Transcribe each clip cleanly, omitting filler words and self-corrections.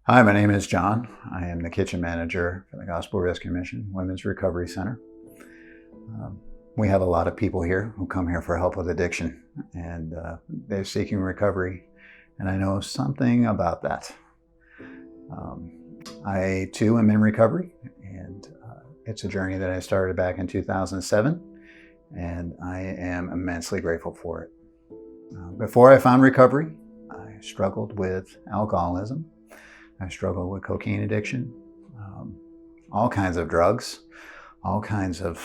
Hi, my name is John. I am the kitchen manager for the Gospel Rescue Mission Women's Recovery Center. We have a lot of people here who come here for help with addiction, and they're seeking recovery, and I know something about that. I too am in recovery, and it's a journey that I started back in 2007, and I am immensely grateful for it. Before I found recovery, I struggled with alcoholism. I struggled with cocaine addiction, all kinds of drugs, all kinds of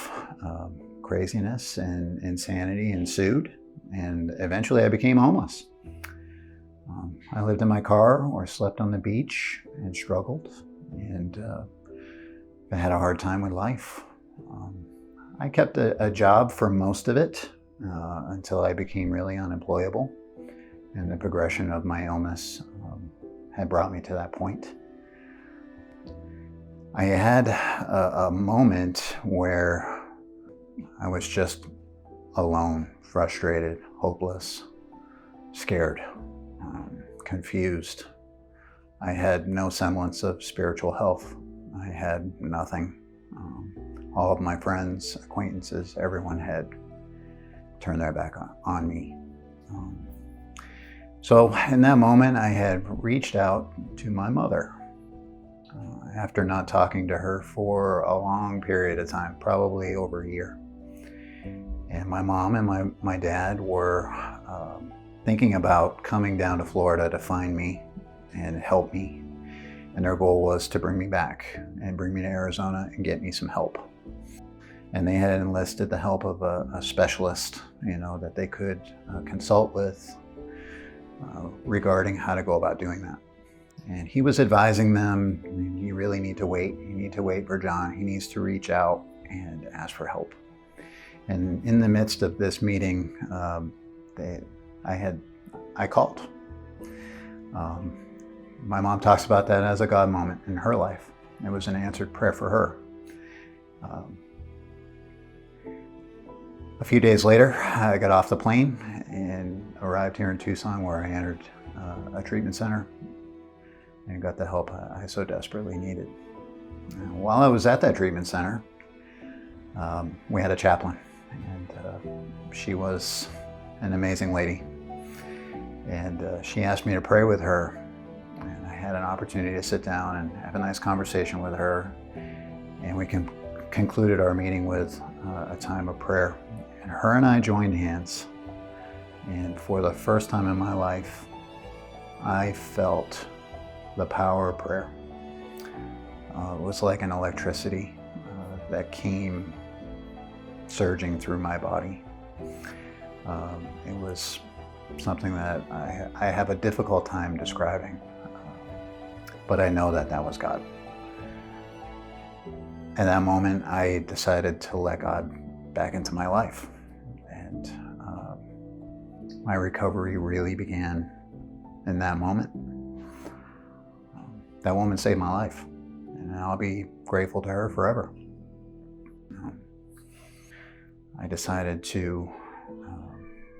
craziness and insanity ensued, and eventually I became homeless. I lived in my car or slept on the beach and struggled, and I had a hard time with life. I kept a job for most of it until I became really unemployable, and the progression of my illness had brought me to that point. I had a moment where I was just alone, frustrated, hopeless, scared, confused. I had no semblance of spiritual health. I had nothing. All of my friends, acquaintances, everyone had turned their back on me. So in that moment, I had reached out to my mother after not talking to her for a long period of time, probably over a year. And my mom and my dad were thinking about coming down to Florida to find me and help me. And their goal was to bring me back and bring me to Arizona and get me some help. And they had enlisted the help of a specialist, that they could consult with regarding how to go about doing that. And he was advising them, you really need to wait. You need to wait for John. He needs to reach out and ask for help. And in the midst of this meeting, I called. My mom talks about that as a God moment in her life. It was an answered prayer for her. A few days later, I got off the plane and arrived here in Tucson, where I entered a treatment center and got the help I so desperately needed. And while I was at that treatment center, we had a chaplain, and she was an amazing lady. And she asked me to pray with her, and I had an opportunity to sit down and have a nice conversation with her, and we concluded our meeting with a time of prayer. And her and I joined hands, and for the first time in my life, I felt the power of prayer. It was like an electricity that came surging through my body. It was something that I have a difficult time describing, but I know that was God. In that moment, I decided to let God back into my life, and my recovery really began in that moment. That woman saved my life, and I'll be grateful to her forever. I decided to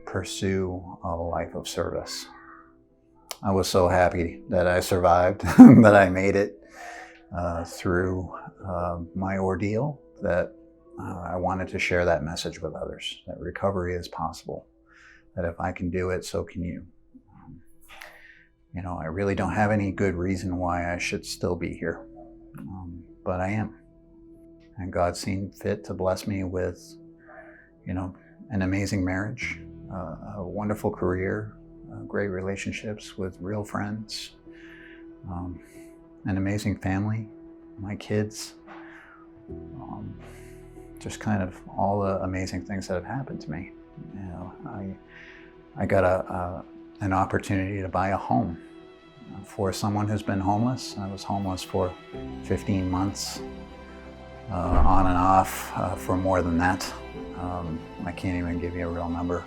pursue a life of service. I was so happy that I survived, that I made it through my ordeal, that I wanted to share that message with others, that recovery is possible, that if I can do it, so can you. I really don't have any good reason why I should still be here, but I am. And God seen fit to bless me with, an amazing marriage, a wonderful career, great relationships with real friends, an amazing family, my kids, just kind of all the amazing things that have happened to me. I got an opportunity to buy a home for someone who's been homeless. I was homeless for 15 months, on and off for more than that. I can't even give you a real number,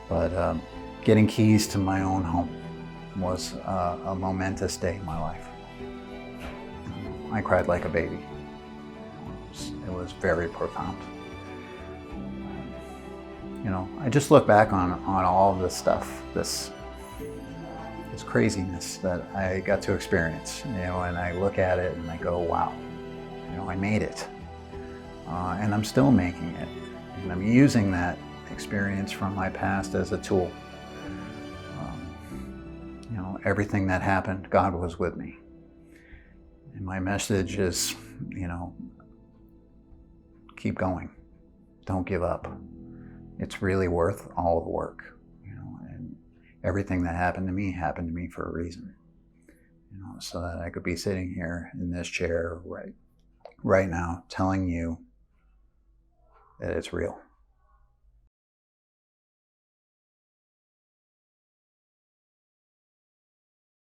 but getting keys to my own home was a momentous day in my life. I cried like a baby. It was very profound. I just look back on all of this stuff, this this craziness that I got to experience, you know, and I look at it and I go, wow, you know, I made it. And I'm still making it. And I'm using that experience from my past as a tool. You know, everything that happened, God was with me. And my message is, you know, keep going. Don't give up. It's really worth all the work, you know, and everything that happened to me for a reason, you know, so that I could be sitting here in this chair right now telling you that it's real.